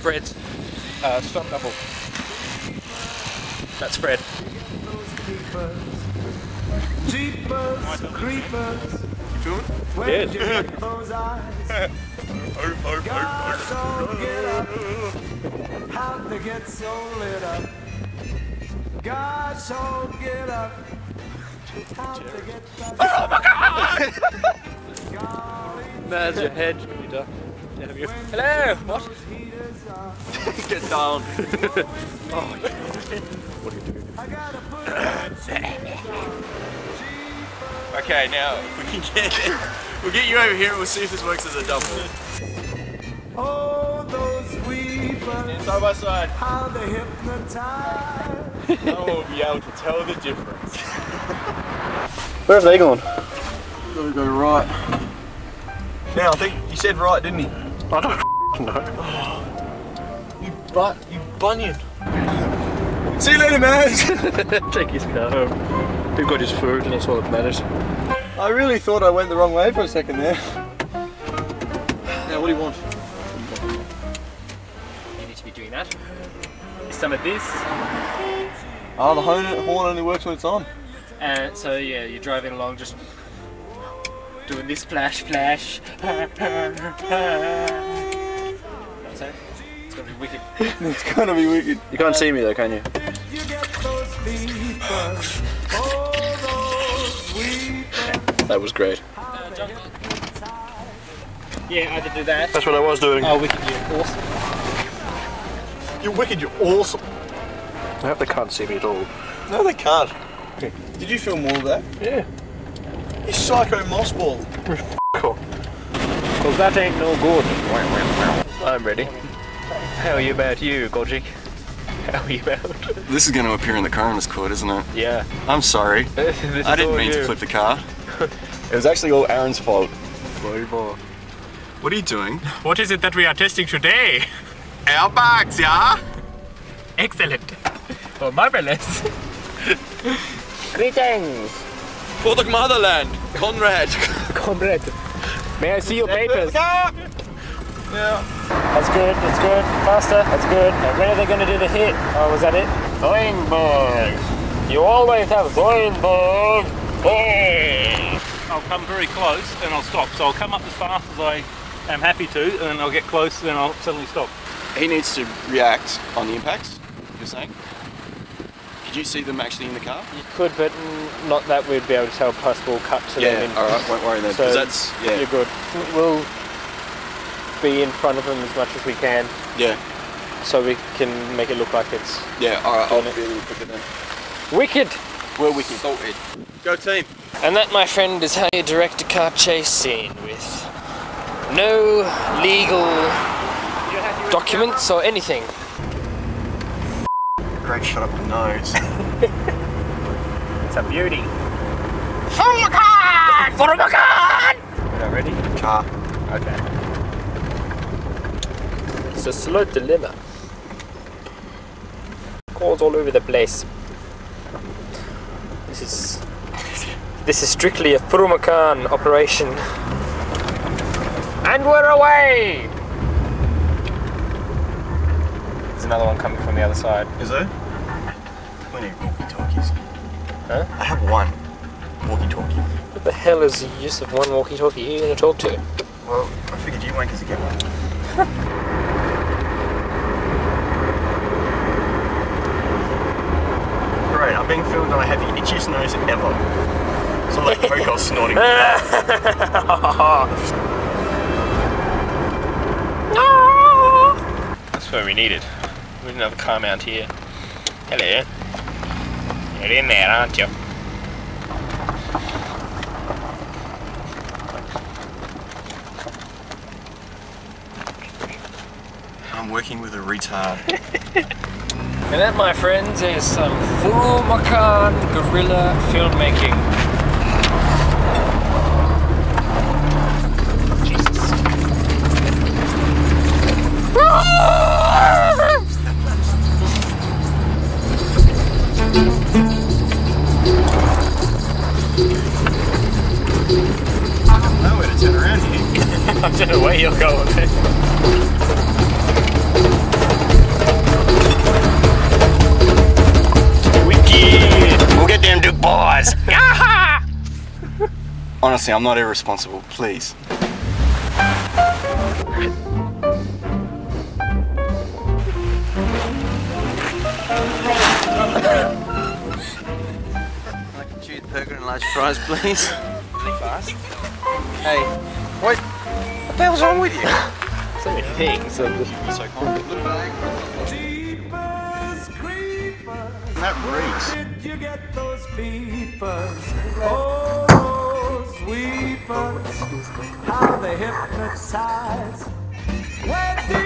Fred's stunt double. That's Fred. Jeepers, creepers. You Where'd you get those eyes? Gosh, oh, get up. How'd they get so lit up? Gosh, oh, get up. How'd they get that? Oh my god! There's your head, you duck. Hello! What? Get down. Oh, yeah. What are you doing? Okay, now if we can get it, we'll get you over here and we'll see if this works as a double. Oh, those weepers. Side by side. How they hypnotize. No one will be able to tell the difference. Where's they going? Gotta go right. Now I think he said right, didn't he? I don't know. Oh, you bunion. See you later, man. Take his car home. He got his food and that's all that matters. I really thought I went the wrong way for a second there. Now what do you want? You need to be doing that. Some of this. Oh, the horn only works when it's on. And so yeah, you're driving along just doing this flash flash. So, it's gonna be wicked. It's gonna be wicked. You can't see me though, can you? You get those sleepers. Oh, those weepers. That was great. Yeah, either do that. That's what I was doing. Oh, wicked, you're awesome. You're wicked, you're awesome. I hope they can't see me at all. No, they can't. Did you film all of that? Yeah. You psycho mossball. Cool. Cause that ain't no good. I'm ready. How are you about you, Golgic? How are you about? This is going to appear in the coroner's court, isn't it? Yeah. I'm sorry. I didn't mean to flip the car. It was actually all Aaron's fault. What are you doing? What is it that we are testing today? Airbags, yeah? Excellent. Oh, marvelous. Greetings! For the motherland, Conrad. Conrad, may I see your papers? Yeah. That's good, that's good. Faster, that's good. And when are they going to do the hit? Oh, was that it? Zoinberg! You always have Zoinberg! Hey! I'll come very close and I'll stop. So I'll come up as fast as I am happy to, and then I'll get close and then I'll suddenly stop. He needs to react on the impacts, you're saying? Did you see them actually in the car? You could, but not that we'd be able to tell possible cut to them. Yeah, alright, won't worry then, So because that's, yeah. you're good. We'll be in front of them as much as we can. Yeah. So we can make it look like it's... Yeah, alright, I'll be a little quicker then. Wicked! We're wicked. Salted. Go team. And that, my friend, is how you direct a car chase scene with no legal documents or anything. Great, shut up your nose. It's a beauty. Fumacan! Fumacan! Are you ready? Car. Okay. It's a slow dilemma. Calls all over the place. This is strictly a Fumacan operation. And we're away! There's another one coming from the other side. Is there? We need walkie-talkies. Huh? I have one walkie-talkie. What the hell is the use of one walkie-talkie? Who are you going to talk to? Well, I figured you wankers would get one. Great, I'm being filmed and I have the itchiest nose ever. It's not like Coco snorting. That's where we need it. We need another car mount here. Hello. You're in there, aren't you? I'm working with a retard. And that, my friends, is some Fumacan guerrilla filmmaking. Jesus. Nowhere to turn around here. I don't know where you're going. Honestly, I'm not irresponsible. Please. Like a cheeseburger and large fries, please. Really fast. Hey, what the hell's wrong with you? So many things. So So confident. Look back. Jeepers creepers. That reeks. Where did you get those peepers? Oh, sweepers. How they hypnotize. Where did